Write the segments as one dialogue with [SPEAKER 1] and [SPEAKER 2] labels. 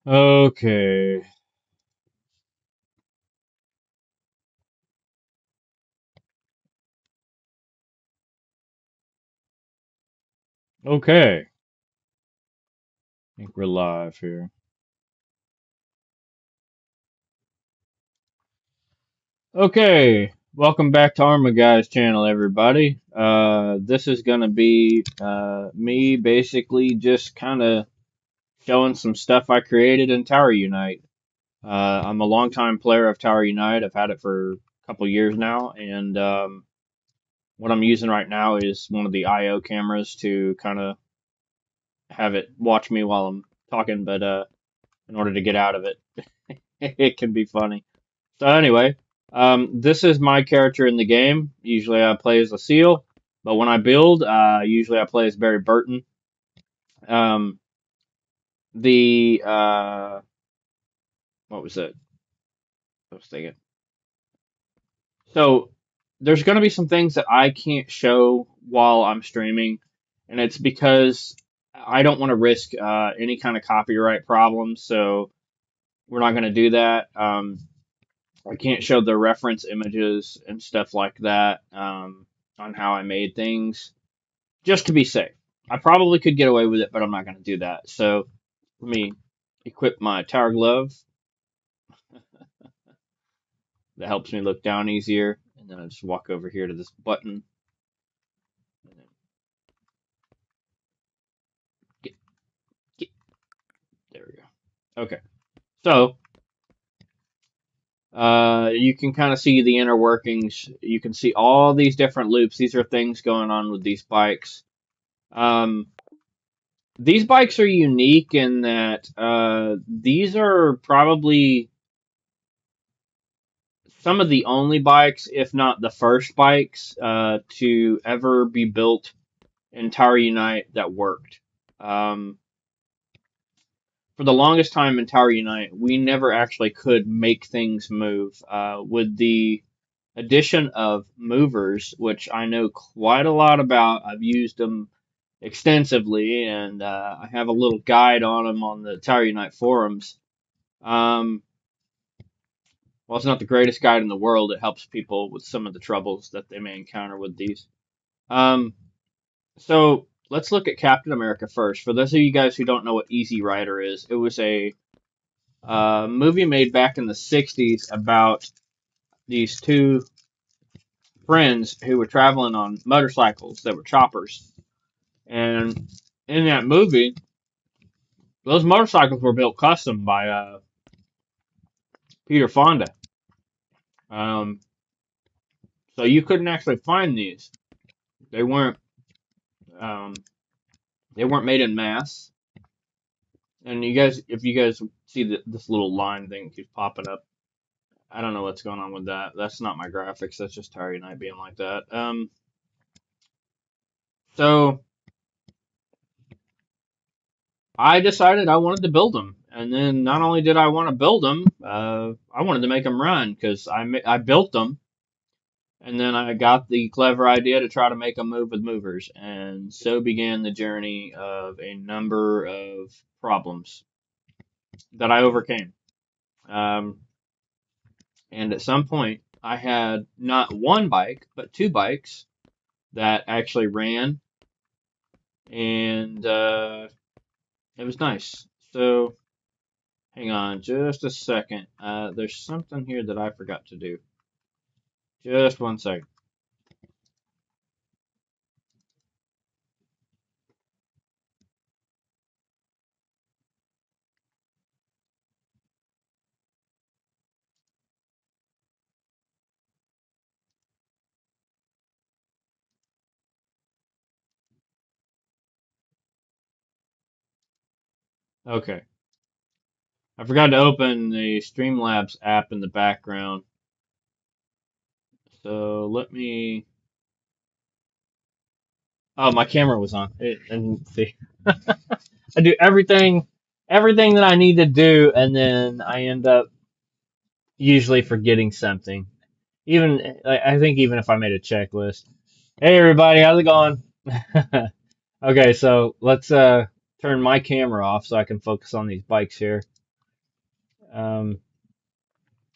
[SPEAKER 1] Okay. Okay. I think we're live here. Okay. Welcome back to ArmaGuyz channel, everybody. This is gonna be me basically just kind of showing some stuff I created in Tower Unite. I'm a longtime player of Tower Unite. I've had it for a couple years now, and what I'm using right now is one of the IO cameras to kind of have it watch me while I'm talking, but in order to get out of it, it can be funny. So anyway, this is my character in the game. Usually I play as a seal, but when I build, usually I play as Barry Burton. Um, the what was it? I was thinking. So there's going to be some things that I can't show while I'm streaming, and it's because I don't want to risk any kind of copyright problems. So we're not going to do that. I can't show the reference images and stuff like that on how I made things, just to be safe. I probably could get away with it, but I'm not going to do that. So let me equip my tower glove that helps me look down easier, and then I just walk over here to this button. And then get, get, there we go. Okay, so you can kind of see the inner workings. You can see all these different loops. These are things going on with these bikes. Um, These bikes are unique in that these are probably some of the only bikes, if not the first bikes, to ever be built in Tower Unite that worked. Um, for the longest time in Tower Unite, we never actually could make things move. With the addition of movers, which I know quite a lot about, I've used them extensively, and I have a little guide on them on the Tower Unite forums. Um, while it's not the greatest guide in the world, it helps people with some of the troubles that they may encounter with these. Um, so let's look at Captain America first. For those of you guys who don't know what Easy Rider is, it was a movie made back in the 60s about these two friends who were traveling on motorcycles that were choppers. And in that movie, those motorcycles were built custom by Peter Fonda. Um, so you couldn't actually find these. They weren't um, they weren't made in mass. And you guys, if you guys see this little line thing keeps popping up, I don't know what's going on with that. That's not my graphics. That's just Terry and I being like that. So I decided I wanted to build them, and then not only did I want to build them, I wanted to make them run because I built them, and then I got the clever idea to try to make them move with movers, and so began the journey of a number of problems that I overcame. Um, And at some point, I had not one bike, but two bikes that actually ran, and it was nice. So, hang on just a second. There's something here that I forgot to do. Just one second. Okay. I forgot to open the Streamlabs app in the background. So let me. Oh, my camera was on. And see, I do everything that I need to do, and then I end up usually forgetting something. Even I think even if I made a checklist. Hey everybody, how's it going? Okay, so let's turn my camera off so I can focus on these bikes here. Let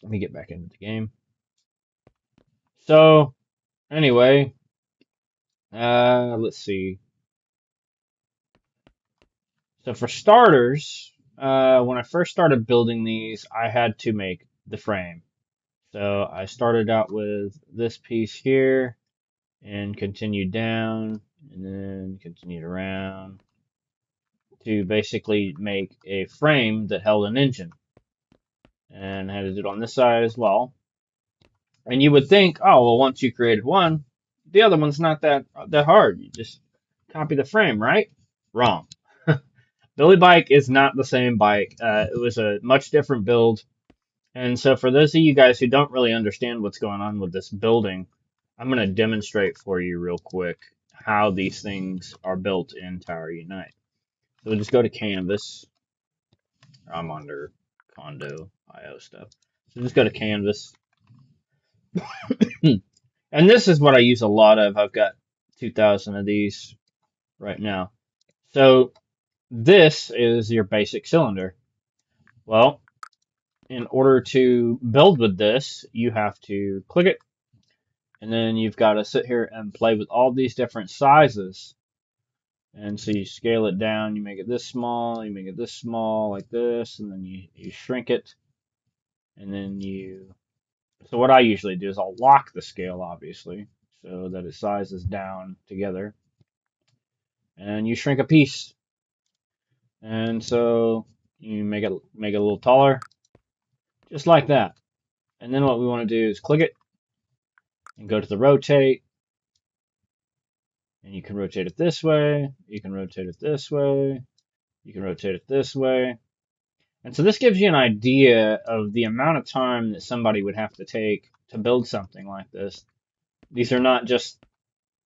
[SPEAKER 1] me get back into the game. So, anyway, let's see. So for starters, when I first started building these, I had to make the frame. So I started out with this piece here and continued down and then continued around to basically make a frame that held an engine. And I had to do it on this side as well. And you would think, oh, well, once you created one, the other one's not that hard. You just copy the frame, right? Wrong. Billy Bike is not the same bike. It was a much different build. And so for those of you guys who don't really understand what's going on with this building, I'm going to demonstrate for you real quick how these things are built in Tower Unite. So we'll just go to Canvas. I'm under Condo IO stuff. So just go to Canvas. And this is what I use a lot of. I've got 2,000 of these right now. So this is your basic cylinder. Well, in order to build with this, you have to click it, and then you've got to sit here and play with all these different sizes. And so you scale it down, you make it this small, you make it this small, like this, and then you shrink it, and then so what I usually do is I'll lock the scale, obviously, so that it sizes down together, and you shrink a piece. And so you make it a little taller, just like that. And then what we want to do is click it and go to the rotate. And you can rotate it this way, you can rotate it this way, you can rotate it this way. And so this gives you an idea of the amount of time that somebody would have to take to build something like this. These are not just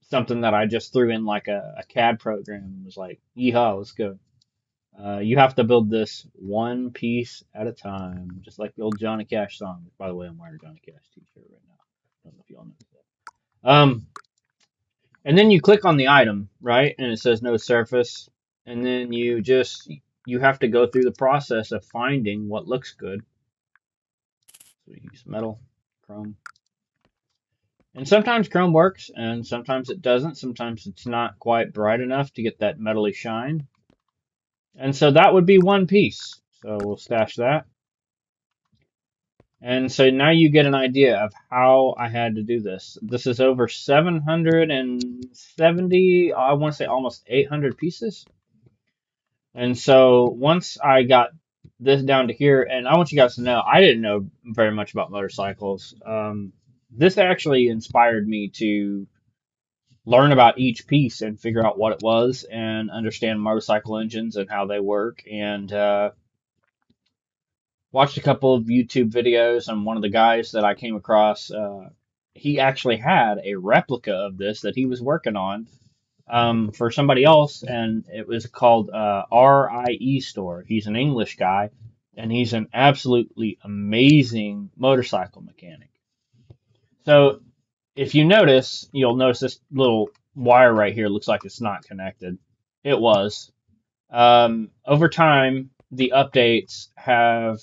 [SPEAKER 1] something that I just threw in like a CAD program and was like, yeehaw, let's go. You have to build this one piece at a time, just like the old Johnny Cash song. By the way, I'm wearing a Johnny Cash t-shirt right now. I don't know if y'all noticed that. And then you click on the item, right? And it says no surface. And then you have to go through the process of finding what looks good. So we use metal, chrome. And sometimes chrome works, and sometimes it doesn't. Sometimes it's not quite bright enough to get that metally shine. And so that would be one piece. So we'll stash that. And so now you get an idea of how I had to do this. This is over 770, I want to say almost 800 pieces. And so once I got this down to here, and I want you guys to know, I didn't know very much about motorcycles. This actually inspired me to learn about each piece and figure out what it was and understand motorcycle engines and how they work. And watched a couple of YouTube videos, and one of the guys that I came across, he actually had a replica of this that he was working on for somebody else, and it was called RIE Store. He's an English guy, and he's an absolutely amazing motorcycle mechanic. So if you notice, you'll notice this little wire right here looks like it's not connected. It was. Over time, the updates have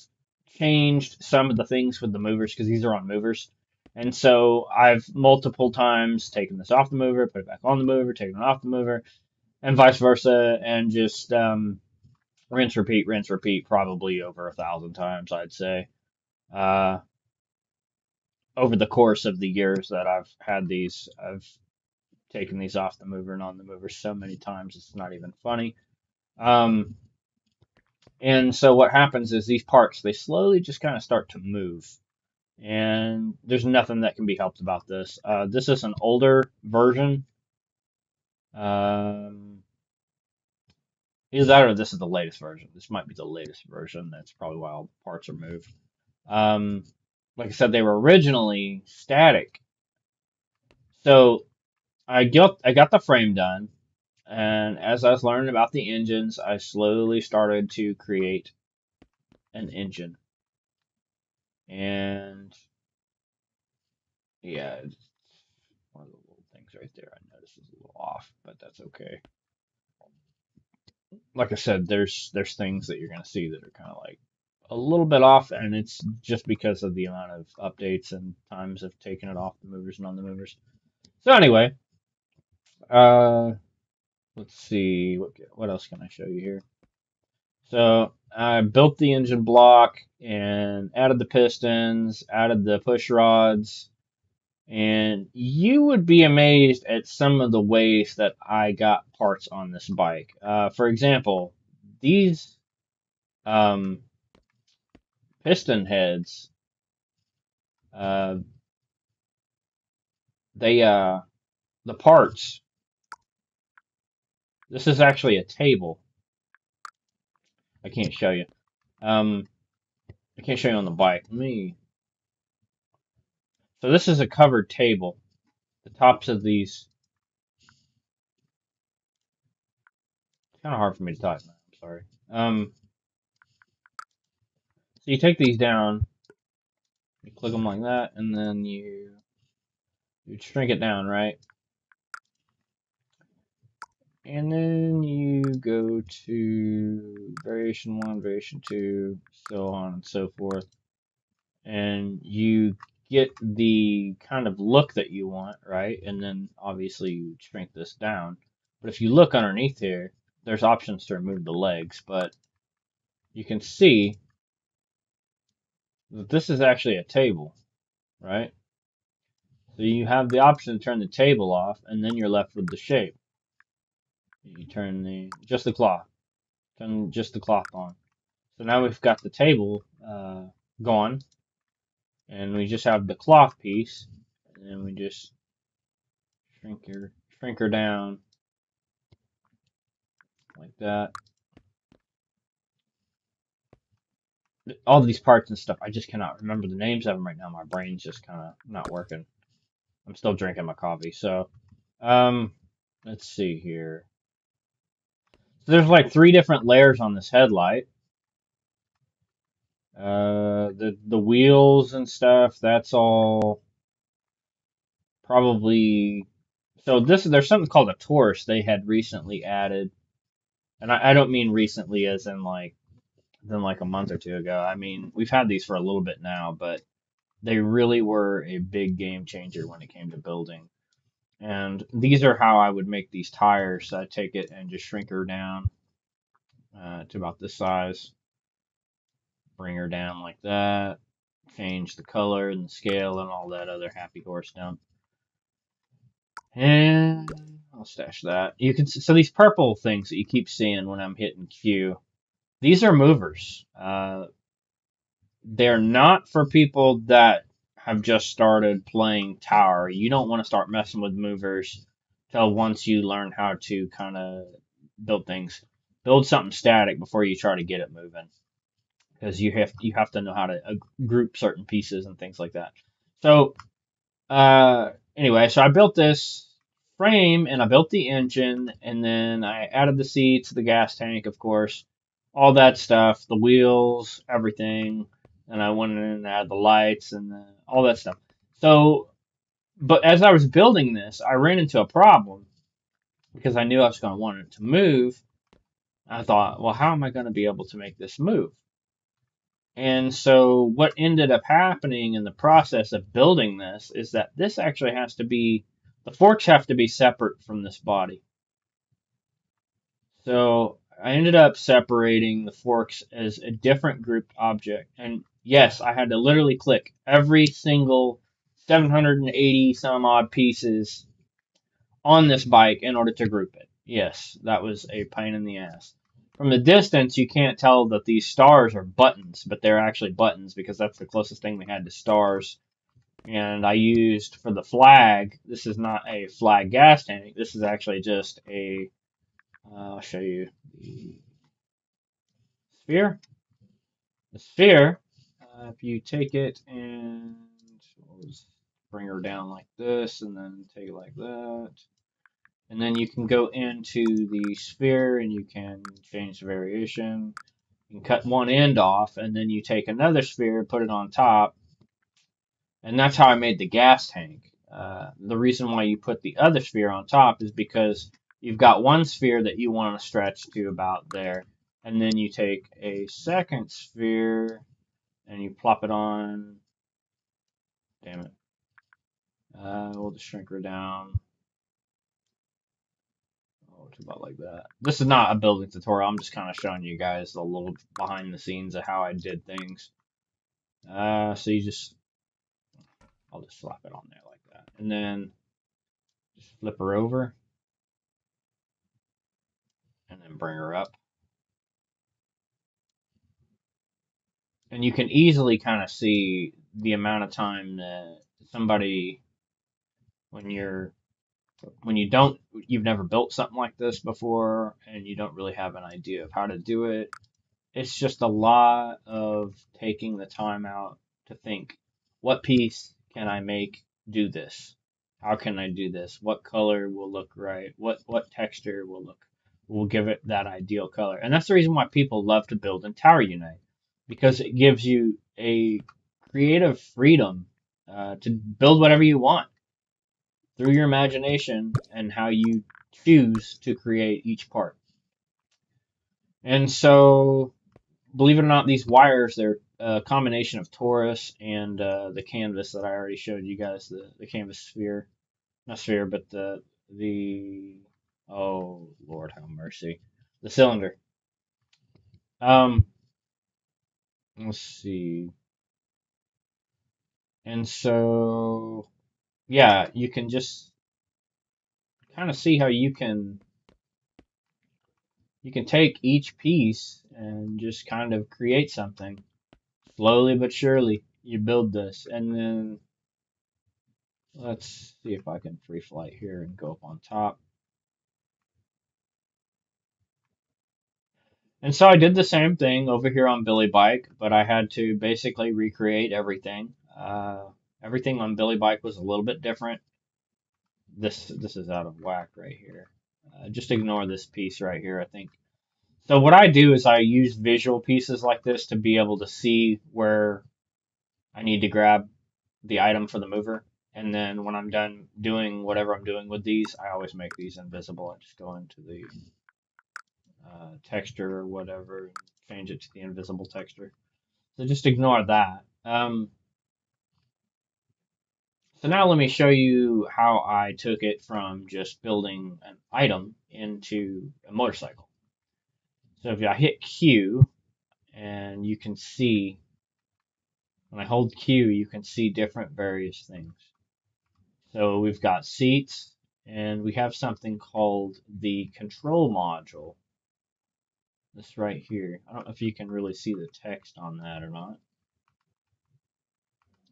[SPEAKER 1] changed some of the things with the movers because these are on movers. And so I've multiple times taken this off the mover, put it back on the mover, taken it off the mover, and vice versa, and just rinse, repeat, probably over 1,000 times, I'd say, uh, over the course of the years that I've had these. I've taken these off the mover and on the mover so many times, it's not even funny. And so what happens is these parts, they slowly just kind of start to move. And there's nothing that can be helped about this. This is an older version. Either that or this is the latest version. This might be the latest version. That's probably why all the parts are moved. Um, like I said, they were originally static. So I got the frame done. And as I was learning about the engines, I slowly started to create an engine. And yeah, it's one of the little things right there I noticed is a little off, but that's okay. Like I said, there's things that you're gonna see that are kind of like a little bit off, and it's just because of the amount of updates and times of taking it off the movers and on the movers. So anyway, uh, let's see what else can I show you here. So I built the engine block and added the pistons, added the push rods, and you would be amazed at some of the ways that I got parts on this bike. For example, these um, piston heads, uh, they the parts. This is actually a table. I can't show you. Um, I can't show you on the bike. Let me. So this is a covered table. The tops of these. It's kind of hard for me to type. I'm sorry. So you take these down, you click them like that, and then you shrink it down, right? And then you go to variation 1, variation 2, so on and so forth. And you get the kind of look that you want, right? And then obviously you shrink this down. But if you look underneath here, there's options to remove the legs, but you can see that this is actually a table, right? So you have the option to turn the table off, and then you're left with the shape. You turn just the cloth, turn just the cloth on. So now we've got the table gone, and we just have the cloth piece, and then we just shrink her down like that. All these parts and stuff, I just cannot remember the names of them right now. My brain's just kind of not working. I'm still drinking my coffee, so let's see here. So there's like 3 different layers on this headlight. The wheels and stuff, that's all probably. So there's something called a Taurus they had recently added, and I don't mean recently as in like a month or two ago. I mean we've had these for a little bit now, but they really were a big game changer when it came to building. And these are how I would make these tires. So I take it and just shrink her down to about this size, bring her down like that, change the color and the scale and all that other happy horse dump. And I'll stash that. You can so these purple things that you keep seeing when I'm hitting Q, these are movers. They're not for people that have just started playing tower. You don't want to start messing with movers till once you learn how to kind of build things. Build something static before you try to get it moving, because you have to know how to group certain pieces and things like that. So anyway, so I built this frame and I built the engine, and then I added the seats, the gas tank, of course, all that stuff, the wheels, everything. And I went in and added the lights and all that stuff. So, but as I was building this, I ran into a problem because I knew I was going to want it to move. I thought, well, how am I going to be able to make this move? And so what ended up happening in the process of building this is that this actually has to be, the forks have to be separate from this body. So I ended up separating the forks as a different grouped object. And yes, I had to literally click every single 780 some odd pieces on this bike in order to group it. Yes, that was a pain in the ass. From the distance, you can't tell that these stars are buttons, but they're actually buttons because that's the closest thing we had to stars. And I used for the flag, this is not a flag gas tank. This is actually just a, I'll show you the sphere. The sphere, if you take it and we'll just bring her down like this and then take it like that. And then you can go into the sphere and you can change the variation. You can cut one end off and then you take another sphere, put it on top. And that's how I made the gas tank. The reason why you put the other sphere on top is because you've got one sphere that you want to stretch to about there. And then you take a second sphere and you plop it on. Damn it. We'll just shrink her down. Oh, it's about like that. This is not a building tutorial. I'm just kind of showing you guys a little behind the scenes of how I did things. So I'll just slap it on there like that. And then just flip her over and then bring her up. And you can easily kind of see the amount of time that somebody, when you've never built something like this before and you don't really have an idea of how to do it. It's just a lot of taking the time out to think, what piece can I make do this? How can I do this? What color will look right? What texture will give it that ideal color? And that's the reason why people love to build in Tower Unite, because it gives you a creative freedom to build whatever you want through your imagination and how you choose to create each part. And so, believe it or not, these wires, they're a combination of Taurus and the canvas that I already showed you guys, the canvas sphere. Not sphere, but the oh Lord have mercy. The cylinder. Um, let's see. And so, yeah, you can just kind of see how you can take each piece and just kind of create something. Slowly but surely, you build this. And then let's see if I can free flight here and go up on top. And so I did the same thing over here on Billy Bike, but I had to basically recreate everything. Everything on Billy Bike was a little bit different. This is out of whack right here. Just ignore this piece right here, I think. So what I do is I use visual pieces like this to be able to see where I need to grab the item for the mover. And then when I'm done doing whatever I'm doing with these, I always make these invisible. I just go into the texture or whatever and change it to the invisible texture. So just ignore that. So now let me show you how I took it from just building an item into a motorcycle. So if I hit Q, and you can see, when I hold Q, you can see different various things. So we've got seats, and we have something called the control module. This right here. I don't know if you can really see the text on that or not.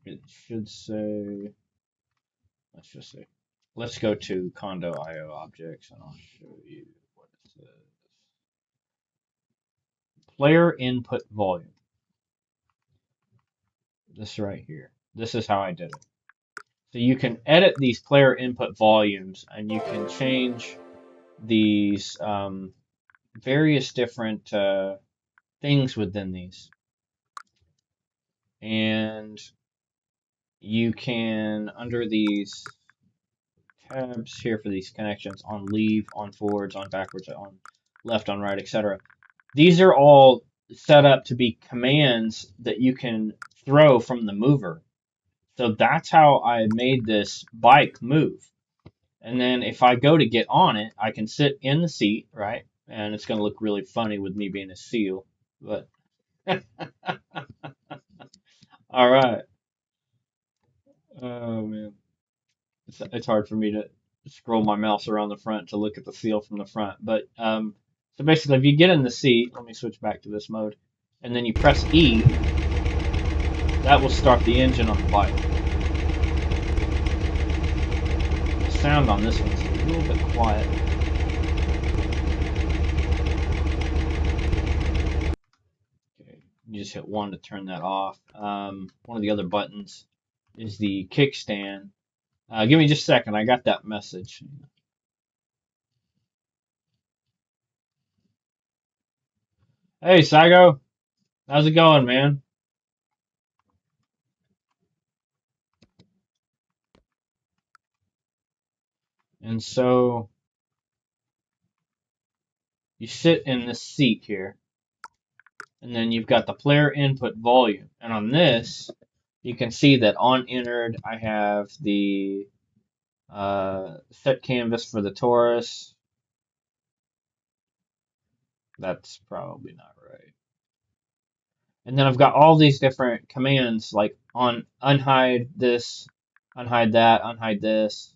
[SPEAKER 1] It should say, let's just say, let's go to condo IO objects and I'll show you what it says. Player input volume. This right here. This is how I did it. So you can edit these player input volumes and you can change these various different things within these. And you can, under these tabs here for these connections, on leave, on forwards, on backwards, on left, on right, etc. These are all set up to be commands that you can throw from the mover. So that's how I made this bike move. And then if I go to get on it, I can sit in the seat, right? And it's going to look really funny with me being a seal. But all right. Oh man, it's hard for me to scroll my mouse around the front to look at the seal from the front. But so basically, if you get in the seat, let me switch back to this mode, and then you press E, that will start the engine on the bike. The sound on this one's a little bit quiet. Okay, you just hit 1 to turn that off. One of the other buttons is the kickstand. Give me just a second. I got that message. Hey, Saigo. How's it going, man? And so you sit in this seat here. and then you've got the player input volume. And on this, you can see that on entered, I have the set canvas for the Taurus. That's probably not right. And then I've got all these different commands, like on unhide this, unhide that, unhide this,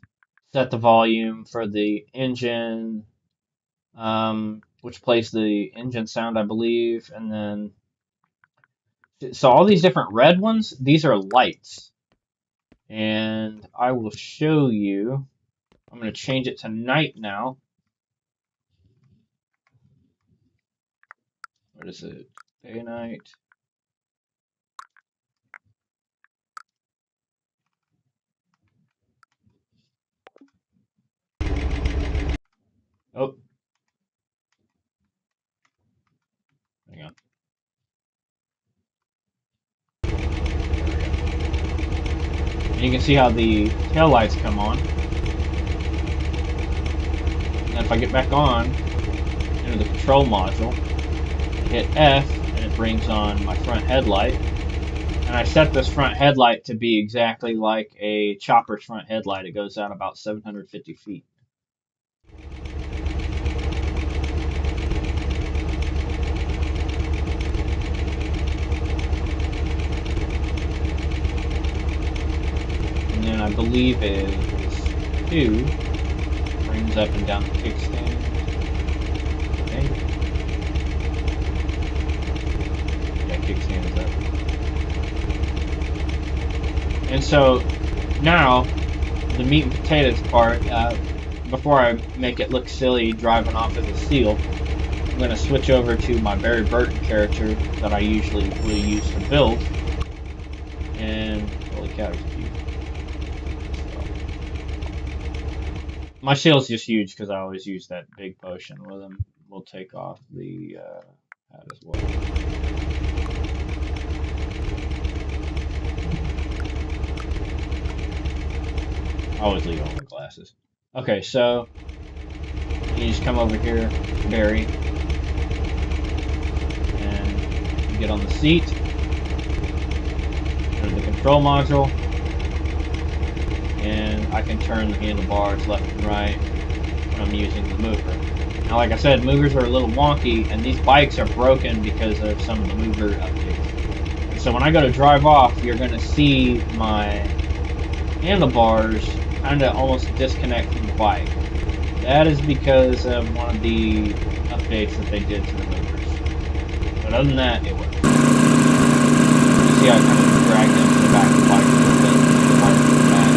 [SPEAKER 1] set the volume for the engine, which plays the engine sound, I believe, and then so all these different red ones, these are lights. And I will show you. I'm going to change it to night now. What is it? Day, night. Oh. Hang on. And you can see how the tail lights come on. And if I get back on into the control module, hit F, and it brings on my front headlight. And I set this front headlight to be exactly like a chopper's front headlight. It goes out about 750 feet. And then I believe is 2 brings up and down the kickstand. Okay. Yeah, kickstand's up. And so now the meat and potatoes part, before I make it look silly driving off as a seal, I'm going to switch over to my Barry Burton character that I usually will use to build. And holy cow, he's cute. So, my shield's just huge because I always use that big potion with him. We'll take off the hat as well. I always leave all the glasses. Okay, so you just come over here, Barry, and you get on the seat, go to the control module, and I can turn the handlebars left and right when I'm using the mover. Now, like I said, movers are a little wonky, and these bikes are broken because of some of the mover updates. And so when I go to drive off, you're going to see my handlebars kind of almost disconnect from the bike. That is because of one of the updates that they did to the movers. But other than that, it works. You see how I kind of dragged them to the back of the bike a little bit, the bike to the back.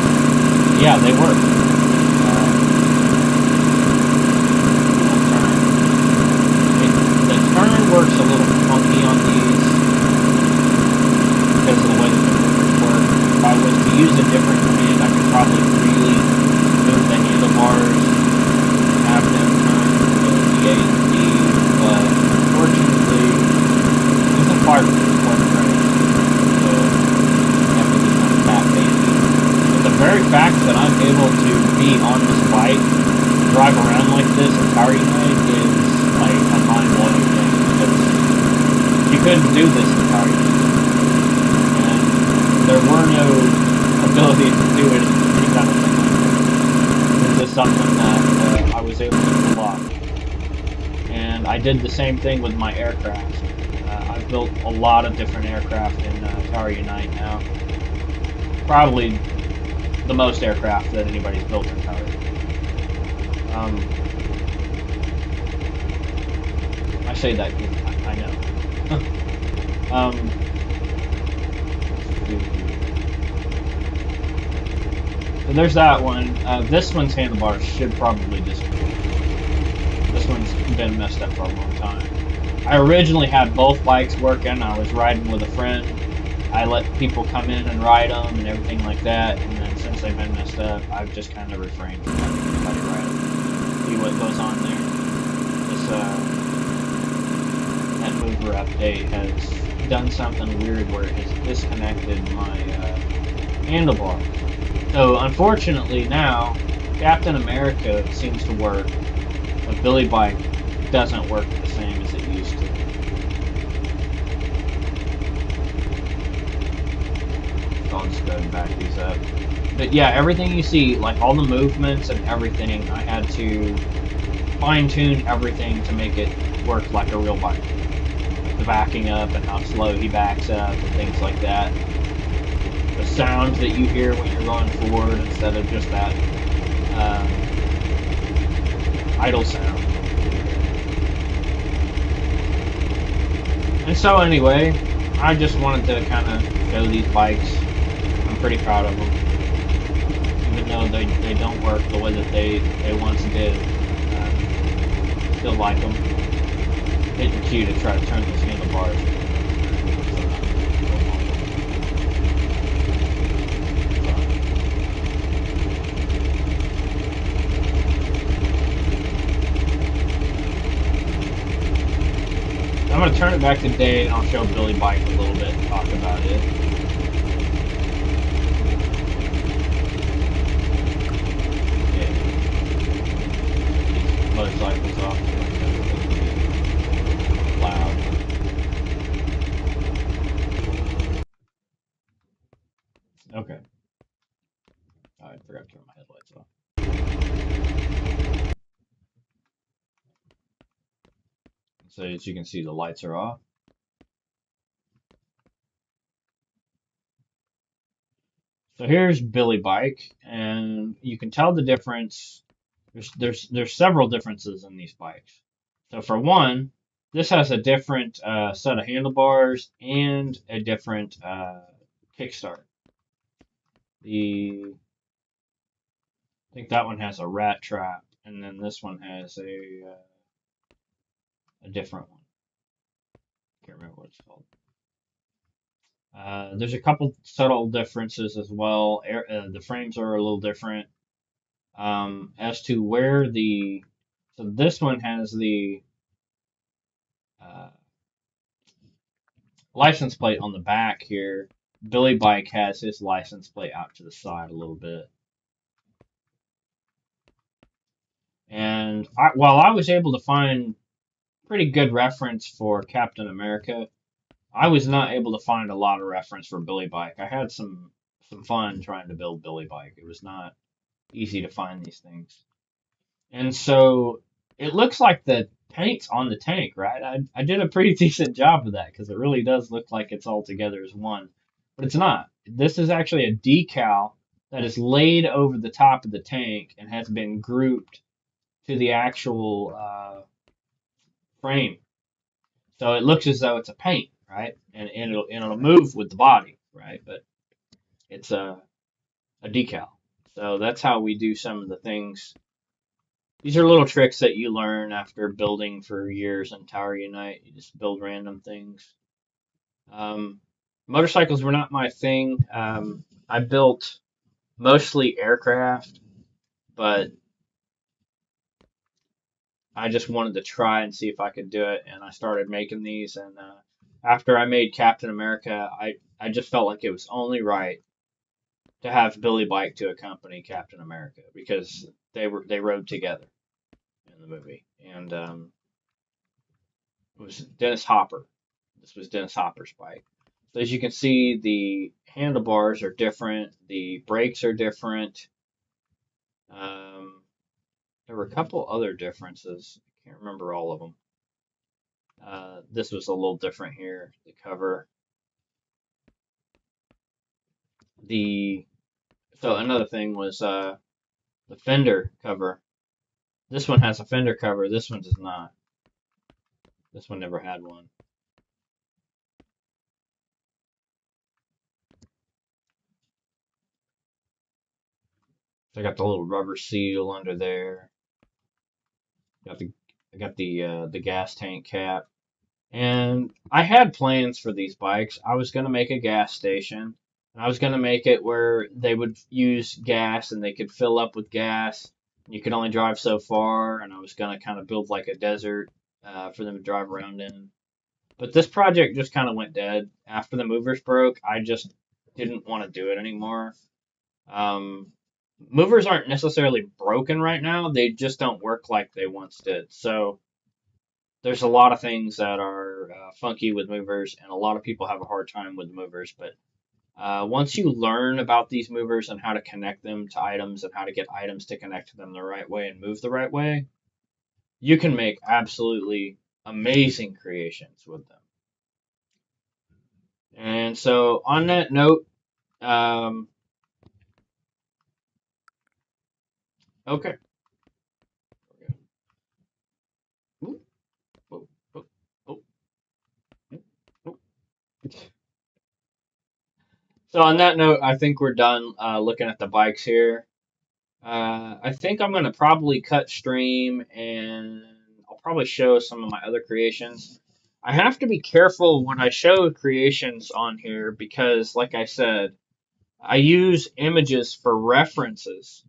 [SPEAKER 1] Yeah, they work. The turn works a little funky on these because of the way that the movers work. If I was to use a different command, I could probably freely move the handlebars and have them turn to the A and D, but unfortunately, it doesn't quite work right. So you have to just kind of tap handy. But the very fact that I'm able to be on this bike, drive around like this entire night is like a mind-blowing thing because you couldn't do this entire night. And there were no ability to do it any kind of thing. It's just something that I was able to pull off. And I did the same thing with my aircraft. I've built a lot of different aircraft in Tower Unite now. Probably the most aircraft that anybody's built in Tower Unite. I say that, I know. So there's that one. This one's handlebars should probably disappear. This one's been messed up for a long time. I originally had both bikes working. I was riding with a friend. I let people come in and ride them and everything like that. And then since they've been messed up, I've just kind of refrained from letting anybody ride them. See what goes on there. This that mover update has done something weird where it has disconnected my handlebar. So unfortunately now, Captain America seems to work, but Billy Bike doesn't work the same as it used to. back these up. But yeah, everything you see, like all the movements and everything, I had to fine-tune everything to make it work like a real bike. Like the backing up and how slow he backs up and things like that. The sounds that you hear when you're going forward instead of just that idle sound. And so anyway, I just wanted to kind of show these bikes. I'm pretty proud of them. Even though they don't work the way that they once did. Still like them. Hitting Q to try to turn those handlebars. I'm going to turn it back to day and I'll show Billy Bike a little bit and talk about it. Yeah. These motorcycles off. Loud. Okay. I forgot to turn my headlights off. So as you can see, the lights are off. So here's Billy Bike, and you can tell the difference. There's several differences in these bikes. So for one, this has a different set of handlebars and a different kickstart. I think that one has a rat trap, and then this one has a different one. Can't remember what it's called. There's a couple subtle differences as well. The frames are a little different. As to where so this one has the license plate on the back here. Billy Bike has his license plate out to the side a little bit. And while I was able to find pretty good reference for Captain America, I was not able to find a lot of reference for Billy Bike. I had some fun trying to build Billy Bike. It was not easy to find these things. And so it looks like the paint's on the tank, right? I did a pretty decent job of that because it really does look like it's all together as one. But it's not. This is actually a decal that is laid over the top of the tank and has been grouped to the actual frame. So it looks as though it's a paint, right? And it'll move with the body, right? But it's a decal. So that's how we do some of the things. These are little tricks that you learn after building for years in Tower Unite. You just build random things. Motorcycles were not my thing. I built mostly aircraft, but I just wanted to try and see if I could do it, and I started making these. And after I made Captain America, I just felt like it was only right to have Billy Bike to accompany Captain America because they rode together in the movie, and it was Dennis Hopper. This was Dennis Hopper's bike. So as you can see, the handlebars are different, the brakes are different. There were a couple other differences. I can't remember all of them. This was a little different here. The cover. So another thing was the fender cover. This one has a fender cover. This one does not. This one never had one. So I got the little rubber seal under there. I got the gas tank cap. And I had plans for these bikes. I was going to make a gas station. And I was going to make it where they would use gas and they could fill up with gas. You could only drive so far. And I was going to kind of build like a desert for them to drive around in. But this project just kind of went dead. After the movers broke, I just didn't want to do it anymore. Movers aren't necessarily broken right now. They just don't work like they once did. So there's a lot of things that are funky with movers, and a lot of people have a hard time with movers. But Once you learn about these movers and how to connect them to items and how to get items to connect to them the right way and move the right way, you can make absolutely amazing creations with them. And so, on that note, um, okay. Ooh, ooh, ooh, ooh, ooh, ooh. So, on that note, I think we're done looking at the bikes here. I think I'm going to probably cut stream and I'll probably show some of my other creations. I have to be careful when I show creations on here because, like I said, I use images for references.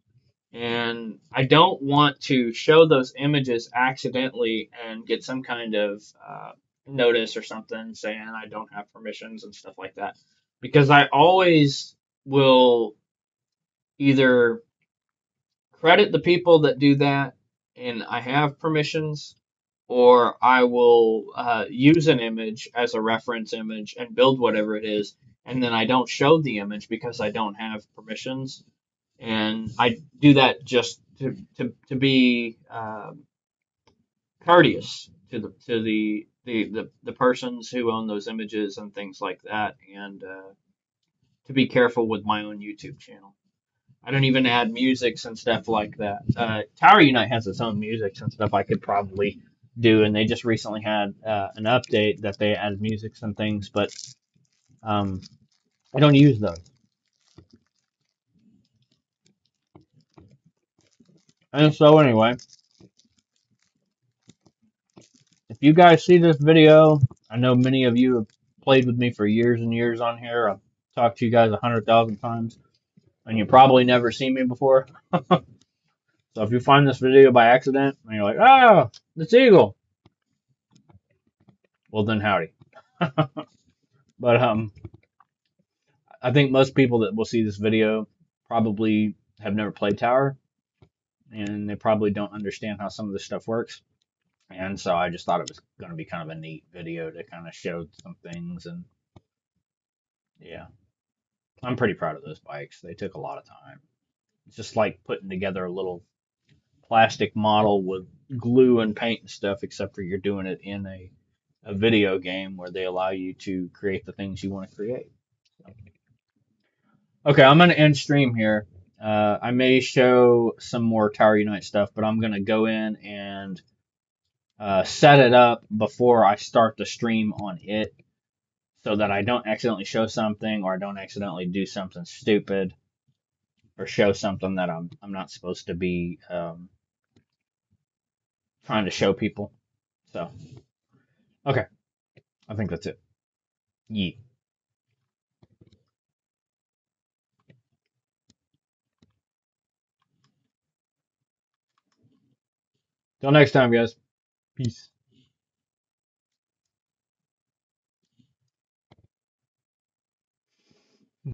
[SPEAKER 1] And I don't want to show those images accidentally and get some kind of notice or something saying I don't have permissions and stuff like that. Because I always will either credit the people that do that and I have permissions, or I will use an image as a reference image and build whatever it is, and then I don't show the image because I don't have permissions. And I do that just to be courteous to the persons who own those images and things like that, and to be careful with my own YouTube channel. I don't even add musics and stuff like that. Tower Unite has its own musics and stuff I could probably do, and they just recently had an update that they added musics and things, but um, I don't use those. And so anyway, if you guys see this video, I know many of you have played with me for years and years on here. I've talked to you guys 100,000 times, and you probably never seen me before. So if you find this video by accident and you're like, "Oh, it's Eagle," well then howdy. But I think most people that will see this video probably have never played Tower, and they probably don't understand how some of this stuff works. And so I just thought it was going to be kind of a neat video to kind of show some things, and yeah. I'm pretty proud of those bikes. They took a lot of time. It's just like putting together a little plastic model with glue and paint and stuff, except for you're doing it in a video game where they allow you to create the things you want to create. So, okay, I'm going to end stream here. I may show some more Tower Unite stuff, but I'm going to go in and set it up before I start the stream on it so that I don't accidentally show something or I don't accidentally do something stupid or show something that I'm not supposed to be trying to show people. So, okay, I think that's it. Yeet. Till next time, guys. Peace.